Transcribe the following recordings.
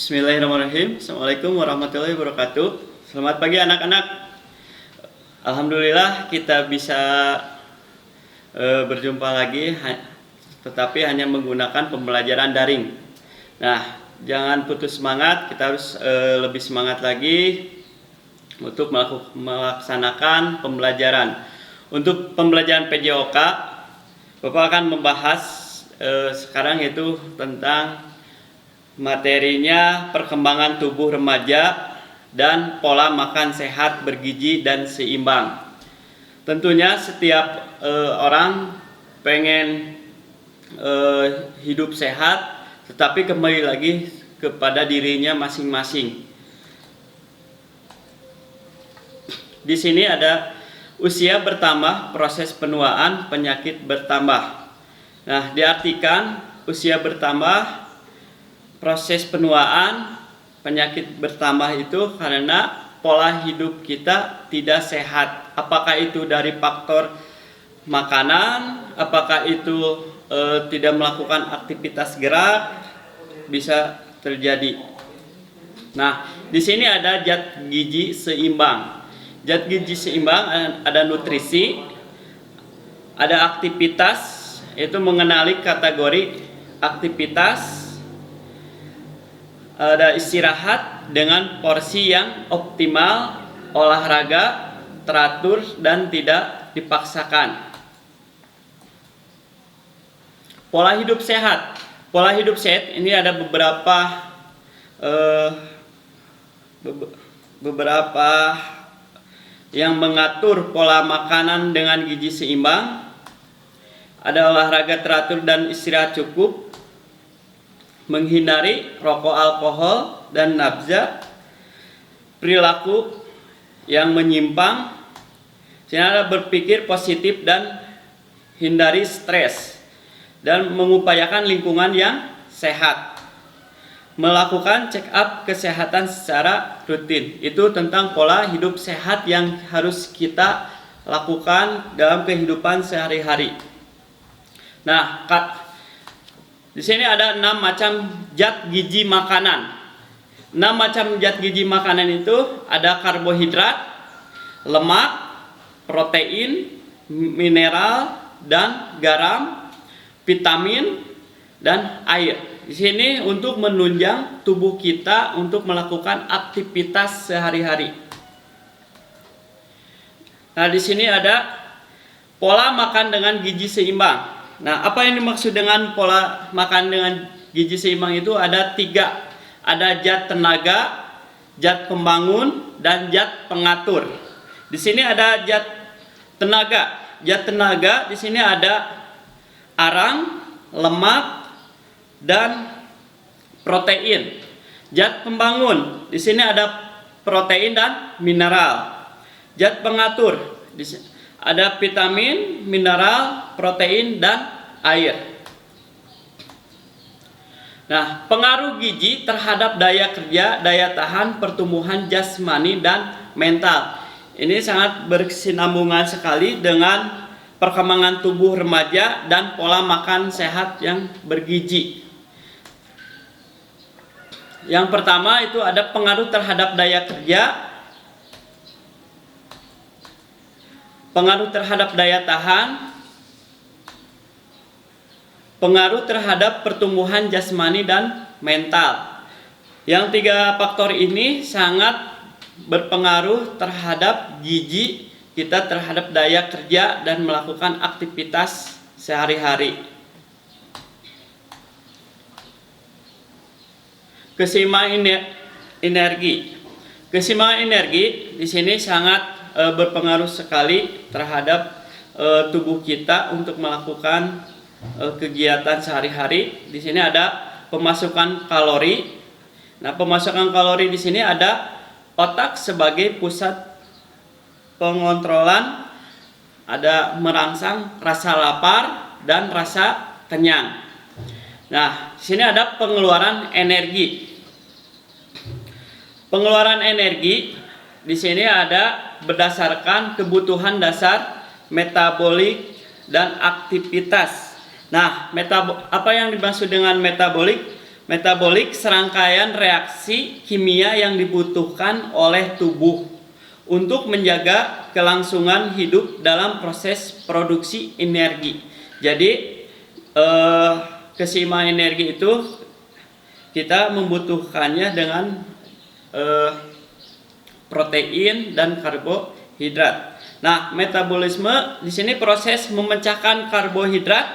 Bismillahirrahmanirrahim. Assalamualaikum warahmatullahi wabarakatuh. Selamat pagi anak-anak. Alhamdulillah kita bisa berjumpa lagi, tetapi hanya menggunakan pembelajaran daring. Nah, jangan putus semangat. Kita harus lebih semangat lagi untuk melaksanakan pembelajaran. Untuk pembelajaran PJOK, Bapak akan membahas sekarang yaitu tentang materinya perkembangan tubuh remaja dan pola makan sehat, bergizi dan seimbang. Tentunya setiap orang pengen hidup sehat, tetapi kembali lagi kepada dirinya masing-masing. Di sini ada usia bertambah, proses penuaan, penyakit bertambah. Nah, diartikan usia bertambah, proses penuaan, penyakit bertambah itu karena pola hidup kita tidak sehat. Apakah itu dari faktor makanan, apakah itu tidak melakukan aktivitas gerak, bisa terjadi. Nah, di sini ada zat gizi seimbang. Zat gizi seimbang ada nutrisi, ada aktivitas, itu mengenali kategori aktivitas, ada istirahat dengan porsi yang optimal, olahraga teratur dan tidak dipaksakan. Pola hidup sehat. Pola hidup sehat ini ada beberapa yang mengatur pola makanan dengan gizi seimbang. Ada olahraga teratur dan istirahat cukup, menghindari rokok, alkohol, dan nafza, perilaku yang menyimpang, cara berpikir positif dan hindari stres, dan mengupayakan lingkungan yang sehat, melakukan check up kesehatan secara rutin. Itu tentang pola hidup sehat yang harus kita lakukan dalam kehidupan sehari-hari. Nah, di sini ada 6 macam zat gizi makanan. 6 macam zat gizi makanan itu ada karbohidrat, lemak, protein, mineral dan garam, vitamin dan air. Di sini untuk menunjang tubuh kita untuk melakukan aktivitas sehari-hari. Nah, di sini ada pola makan dengan gizi seimbang. Nah, apa yang dimaksud dengan pola makan dengan gizi seimbang itu ada 3. Ada zat tenaga, zat pembangun, dan zat pengatur. Di sini ada zat tenaga. Zat tenaga di sini ada arang, lemak, dan protein. Zat pembangun di sini ada protein dan mineral. Zat pengatur di sini ada vitamin, mineral, protein, dan air. Nah, pengaruh gizi terhadap daya kerja, daya tahan, pertumbuhan jasmani, dan mental. Ini sangat berkesinambungan sekali dengan perkembangan tubuh remaja dan pola makan sehat yang bergizi. Yang pertama itu ada pengaruh terhadap daya kerja, pengaruh terhadap daya tahan, pengaruh terhadap pertumbuhan jasmani dan mental. Yang 3 faktor ini sangat berpengaruh terhadap gizi kita, terhadap daya kerja dan melakukan aktivitas sehari-hari. Keseimbangan energi. Keseimbangan energi di sini sangat berpengaruh sekali terhadap tubuh kita untuk melakukan kegiatan sehari-hari. Di sini ada pemasukan kalori. Nah, pemasukan kalori di sini ada otak sebagai pusat pengontrolan, ada merangsang rasa lapar dan rasa kenyang. Nah, di sini ada pengeluaran energi. Pengeluaran energi di sini ada berdasarkan kebutuhan dasar metabolik dan aktivitas. Nah, apa yang dimaksud dengan metabolik? Metabolik serangkaian reaksi kimia yang dibutuhkan oleh tubuh untuk menjaga kelangsungan hidup dalam proses produksi energi. Jadi keseimbangan energi itu kita membutuhkannya dengan protein dan karbohidrat. Nah, metabolisme di sini proses memecahkan karbohidrat,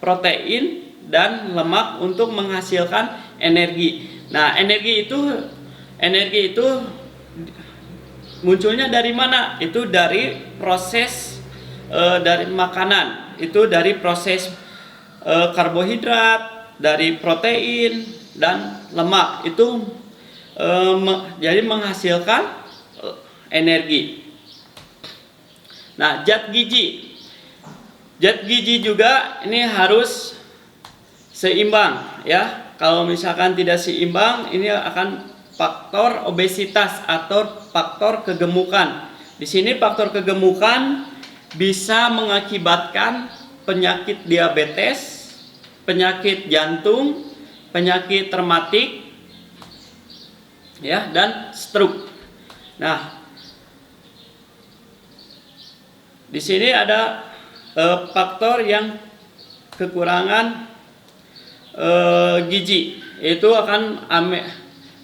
protein dan lemak untuk menghasilkan energi. Nah, energi itu munculnya dari mana? Itu dari proses dari makanan. Itu dari proses karbohidrat, dari protein dan lemak. Itu jadi menghasilkan energi. Nah, zat gizi. Zat gizi juga ini harus seimbang ya. Kalau misalkan tidak seimbang, ini akan faktor obesitas atau faktor kegemukan. Di sini faktor kegemukan bisa mengakibatkan penyakit diabetes, penyakit jantung, penyakit rematik ya, dan stroke. Nah, di sini ada faktor yang kekurangan gizi, itu akan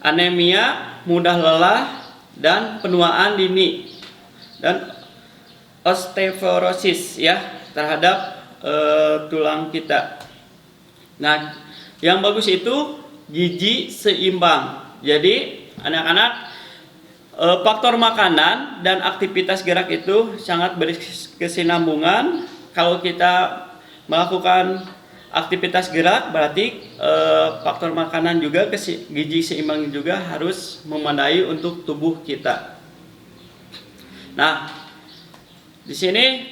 anemia, mudah lelah, dan penuaan dini, dan osteoporosis ya terhadap tulang kita. Nah, yang bagus itu gizi seimbang. Jadi anak-anak, faktor makanan dan aktivitas gerak itu sangat berkesinambungan. Kalau kita melakukan aktivitas gerak, berarti faktor makanan juga, gizi seimbang juga harus memadai untuk tubuh kita. Nah, di sini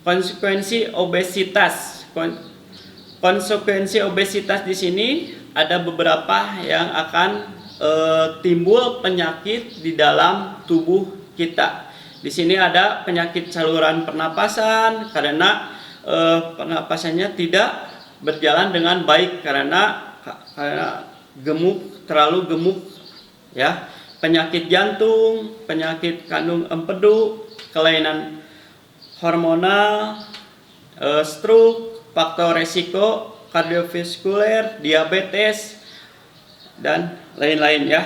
konsekuensi obesitas. Konsekuensi obesitas di sini ada beberapa yang akan timbul penyakit di dalam tubuh kita. Di sini ada penyakit saluran pernapasan karena pernapasannya tidak berjalan dengan baik karena terlalu gemuk ya. Penyakit jantung, penyakit kandung empedu, kelainan hormonal, stroke, faktor resiko kardiovaskuler, diabetes, dan lain-lain ya.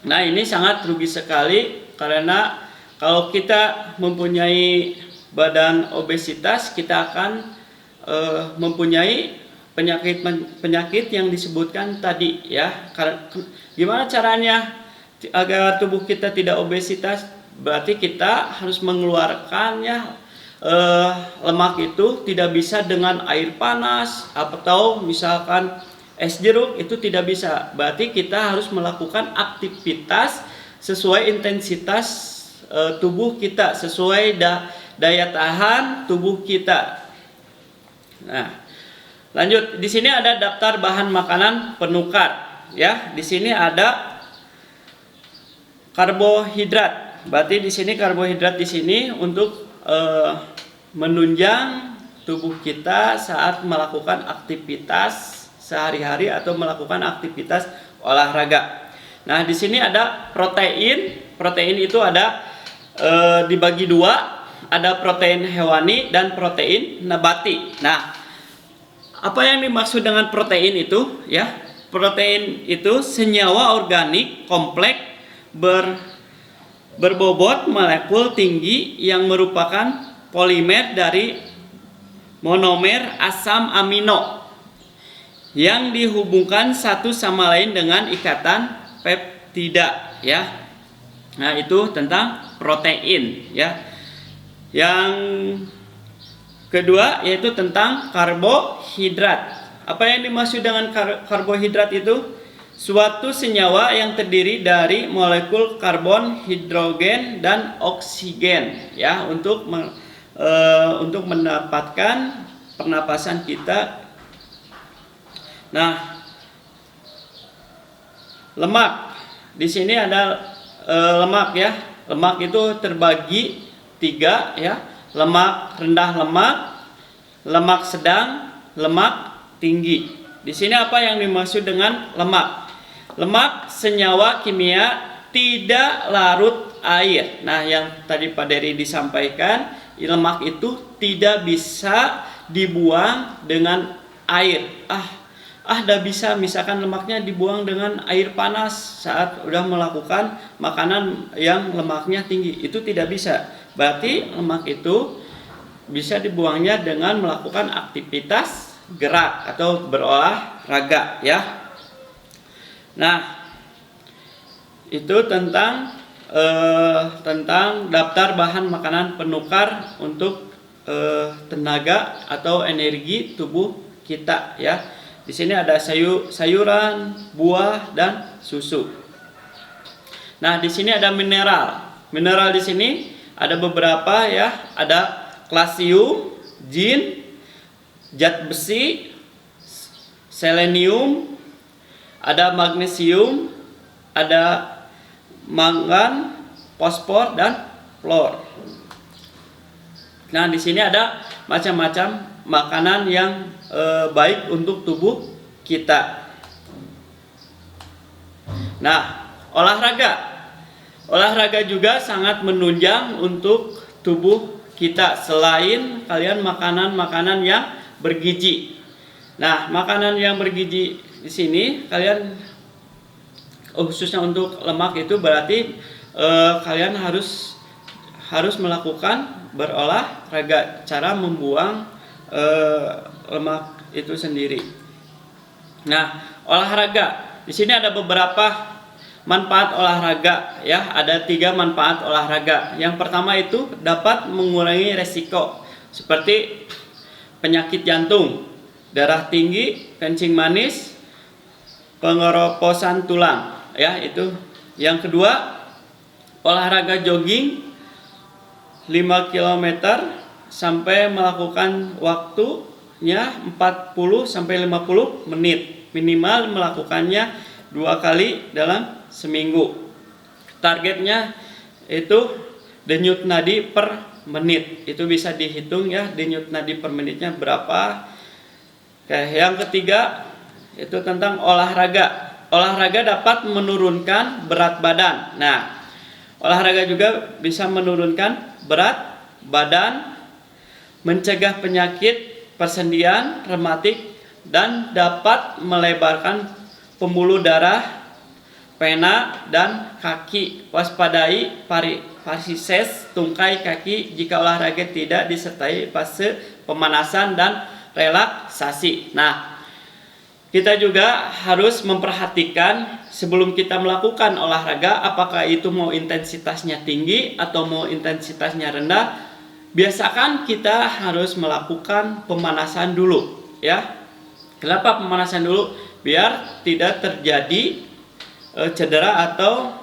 Nah, ini sangat rugi sekali karena kalau kita mempunyai badan obesitas, kita akan mempunyai penyakit yang disebutkan tadi ya. Gimana caranya agar tubuh kita tidak obesitas? Berarti kita harus mengeluarkannya lemak itu tidak bisa dengan air panas atau misalkan es jeruk, itu tidak bisa. Berarti kita harus melakukan aktivitas sesuai intensitas tubuh kita, sesuai daya tahan tubuh kita. Nah, lanjut. Di sini ada daftar bahan makanan penukar ya. Di sini ada karbohidrat. Berarti di sini karbohidrat di sini untuk menunjang tubuh kita saat melakukan aktivitas sehari-hari atau melakukan aktivitas olahraga. Nah, di sini ada protein. Protein itu ada dibagi dua, ada protein hewani dan protein nabati. Nah, apa yang dimaksud dengan protein itu ya? Protein itu senyawa organik kompleks berbobot molekul tinggi yang merupakan polimer dari monomer asam amino yang dihubungkan satu sama lain dengan ikatan peptida ya. Nah, itu tentang protein ya. Yang kedua yaitu tentang karbohidrat. Apa yang dimaksud dengan karbohidrat itu? Suatu senyawa yang terdiri dari molekul karbon, hidrogen, dan oksigen ya, untuk mendapatkan pernapasan kita. Nah, lemak. Di sini ada lemak ya. Lemak itu terbagi 3 ya. Lemak rendah lemak, lemak sedang, lemak tinggi. Di sini apa yang dimaksud dengan lemak? Lemak senyawa kimia tidak larut air. Nah, yang tadi Pak Dery disampaikan, lemak itu tidak bisa dibuang dengan air. Dah bisa, misalkan lemaknya dibuang dengan air panas saat udah melakukan makanan yang lemaknya tinggi, itu tidak bisa. Berarti lemak itu bisa dibuangnya dengan melakukan aktivitas gerak atau berolahraga, ya. Nah, itu tentang daftar bahan makanan penukar untuk tenaga atau energi tubuh kita, ya. Di sini ada sayuran, buah, dan susu. Nah, di sini ada mineral. Mineral di sini ada beberapa, ya. Ada kalsium, zink, zat besi, selenium, ada magnesium, ada mangan, fosfor, dan fluor. Nah, di sini ada macam-macam makanan yang baik untuk tubuh kita. Nah, olahraga juga sangat menunjang untuk tubuh kita selain kalian makanan-makanan yang bergizi. Nah, makanan yang bergizi di sini kalian khususnya untuk lemak itu berarti kalian harus melakukan berolahraga, cara membuang lemak itu sendiri. Nah, olahraga di sini ada beberapa manfaat olahraga, ya. Ada 3 manfaat olahraga. Yang pertama itu dapat mengurangi resiko seperti penyakit jantung, darah tinggi, kencing manis, pengeroposan tulang, ya, itu. Yang kedua, olahraga jogging 5 km sampai melakukan waktunya 40 sampai 50 menit. Minimal melakukannya 2 kali dalam seminggu. Targetnya itu denyut nadi per menit. Itu bisa dihitung, ya, denyut nadi per menitnya berapa. Oke, yang ketiga itu tentang olahraga. Olahraga dapat menurunkan berat badan. Nah, olahraga juga bisa menurunkan berat badan, mencegah penyakit persendian, rematik, dan dapat melebarkan pembuluh darah, pena, dan kaki. Waspadai varises tungkai kaki jika olahraga tidak disertai fase pemanasan dan relaksasi. Nah, kita juga harus memperhatikan sebelum kita melakukan olahraga, apakah itu mau intensitasnya tinggi atau mau intensitasnya rendah. Biasakan kita harus melakukan pemanasan dulu, ya. Kenapa pemanasan dulu? Biar tidak terjadi cedera atau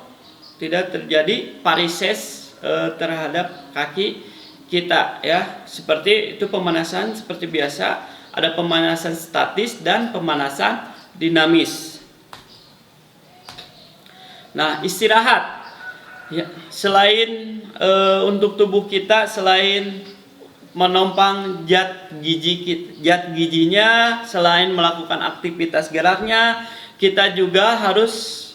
tidak terjadi varises terhadap kaki kita, ya. Seperti itu pemanasan seperti biasa, ada pemanasan statis dan pemanasan dinamis. Nah, istirahat. Ya, selain untuk tubuh kita, selain menompang zat gizinya, selain melakukan aktivitas geraknya, kita juga harus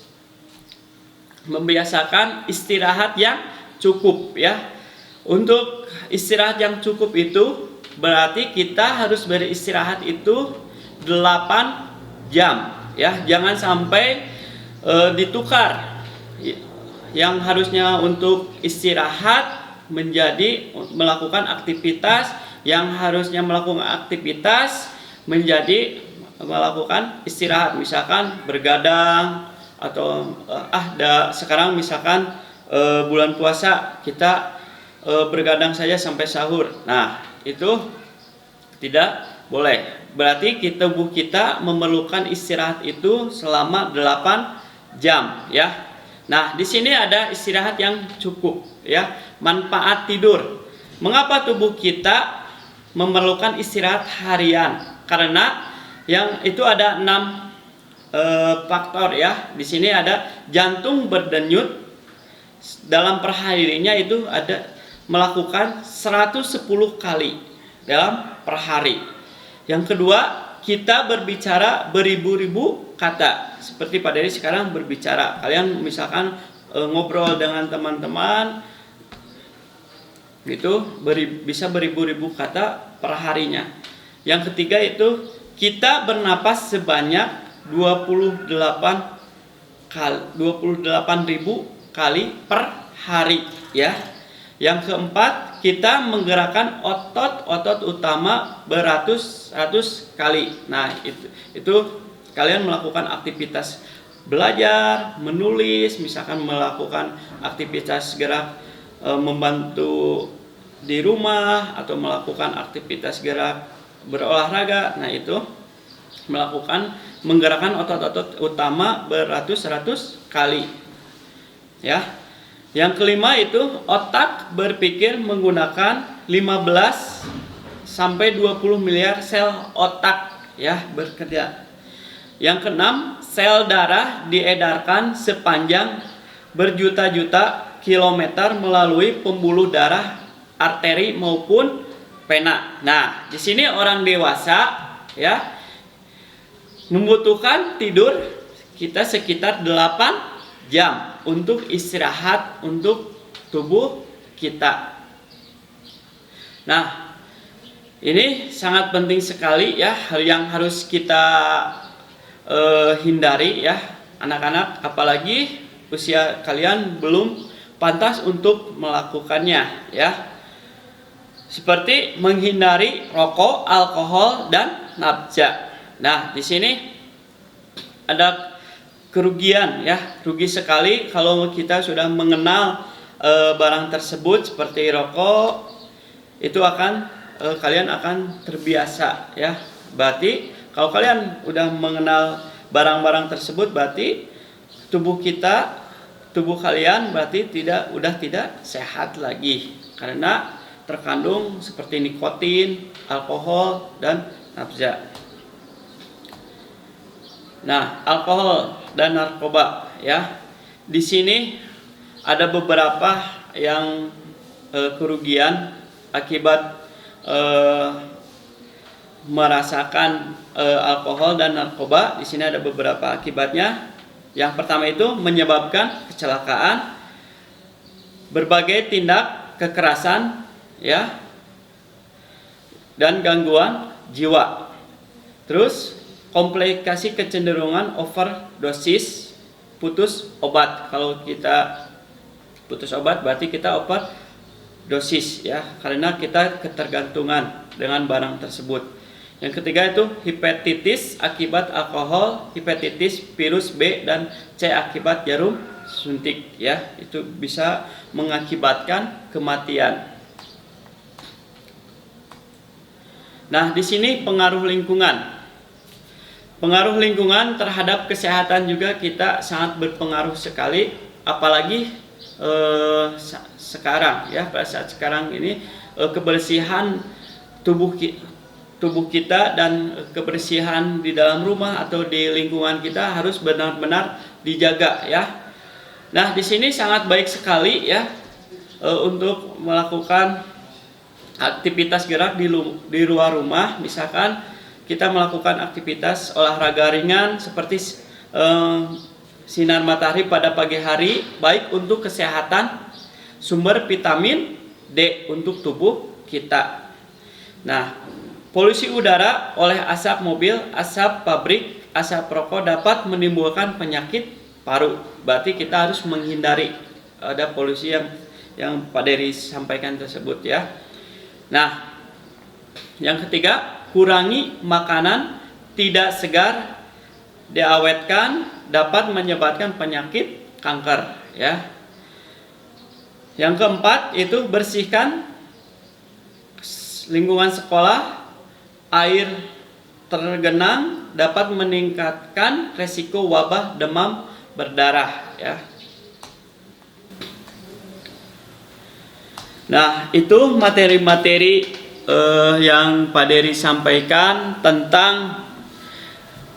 membiasakan istirahat yang cukup, ya. Untuk istirahat yang cukup itu berarti kita harus beristirahat itu 8 jam, ya. Jangan sampai ditukar yang harusnya untuk istirahat menjadi melakukan aktivitas, yang harusnya melakukan aktivitas menjadi melakukan istirahat, misalkan bergadang atau sekarang misalkan bulan puasa kita bergadang saja sampai sahur. Nah, itu tidak boleh. Berarti tubuh kita memerlukan istirahat itu selama 8 jam, ya. Nah, di sini ada istirahat yang cukup, ya. Manfaat tidur. Mengapa tubuh kita memerlukan istirahat harian? Karena yang itu ada 6 faktor, ya. Di sini ada jantung berdenyut dalam perharinya itu ada melakukan 110 kali dalam per hari. Yang kedua, kita berbicara beribu-ribu kata. Seperti Pak Dery sekarang berbicara. Kalian misalkan ngobrol dengan teman-teman gitu, bisa beribu-ribu kata per harinya. Yang ketiga itu kita bernapas sebanyak 28.000 kali per hari ya. Yang keempat, kita menggerakkan otot-otot utama beratus-ratus kali. Nah, itu kalian melakukan aktivitas belajar, menulis, misalkan melakukan aktivitas gerak membantu di rumah atau melakukan aktivitas gerak berolahraga. Nah, itu menggerakkan otot-otot utama beratus-ratus kali. Ya. Yang kelima itu otak berpikir menggunakan 15 sampai 20 miliar sel otak ya bekerja. Yang keenam, sel darah diedarkan sepanjang berjuta-juta kilometer melalui pembuluh darah, arteri maupun vena. Nah, di sini orang dewasa ya membutuhkan tidur kita sekitar 8 jam untuk istirahat untuk tubuh kita. Nah, ini sangat penting sekali ya, hal yang harus kita hindari ya anak-anak, apalagi usia kalian belum pantas untuk melakukannya ya. Seperti menghindari rokok, alkohol dan nafsa. Nah, di sini ada kerugian ya, rugi sekali kalau kita sudah mengenal barang tersebut seperti rokok, itu akan kalian akan terbiasa ya. Berarti kalau kalian udah mengenal barang-barang tersebut, berarti tubuh kalian berarti udah tidak sehat lagi karena terkandung seperti nikotin, alkohol dan nafsa. Nah, alkohol dan narkoba ya. Di sini ada beberapa yang kerugian akibat merasakan alkohol dan narkoba. Di sini ada beberapa akibatnya. Yang pertama itu menyebabkan kecelakaan, berbagai tindak kekerasan ya, dan gangguan jiwa. Terus komplikasi kecenderungan overdosis, putus obat. Kalau kita putus obat berarti kita overdosis ya, karena kita ketergantungan dengan barang tersebut. Yang ketiga itu hepatitis akibat alkohol, hepatitis virus B dan C akibat jarum suntik ya. Itu bisa mengakibatkan kematian. Nah, di sini pengaruh lingkungan. Pengaruh lingkungan terhadap kesehatan juga kita sangat berpengaruh sekali, apalagi sekarang ya, pada saat sekarang ini kebersihan tubuh kita dan kebersihan di dalam rumah atau di lingkungan kita harus benar-benar dijaga ya. Nah, di sini sangat baik sekali ya untuk melakukan aktivitas gerak di luar rumah. Misalkan kita melakukan aktivitas olahraga ringan seperti sinar matahari pada pagi hari, baik untuk kesehatan, sumber vitamin D untuk tubuh kita. Nah, polusi udara oleh asap mobil, asap pabrik, asap rokok dapat menimbulkan penyakit paru. Berarti kita harus menghindari ada polusi yang Pak Dery sampaikan tersebut ya. Nah, yang ketiga, kurangi makanan tidak segar diawetkan dapat menyebabkan penyakit kanker ya. Yang keempat itu bersihkan lingkungan sekolah, air tergenang dapat meningkatkan resiko wabah demam berdarah ya. Nah, itu materi-materi yang Pak Dery sampaikan tentang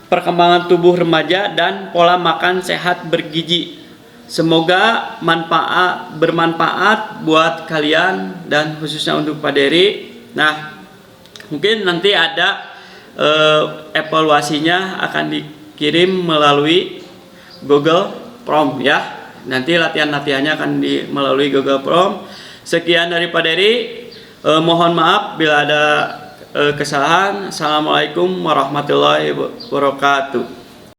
perkembangan tubuh remaja dan pola makan sehat bergizi. Semoga bermanfaat buat kalian dan khususnya untuk Pak Dery. Nah, mungkin nanti ada evaluasinya akan dikirim melalui Google Form ya. Nanti latihan-latihannya akan melalui Google Form. Sekian dari Pak Dery. Mohon maaf bila ada kesalahan. Assalamualaikum warahmatullahi wabarakatuh.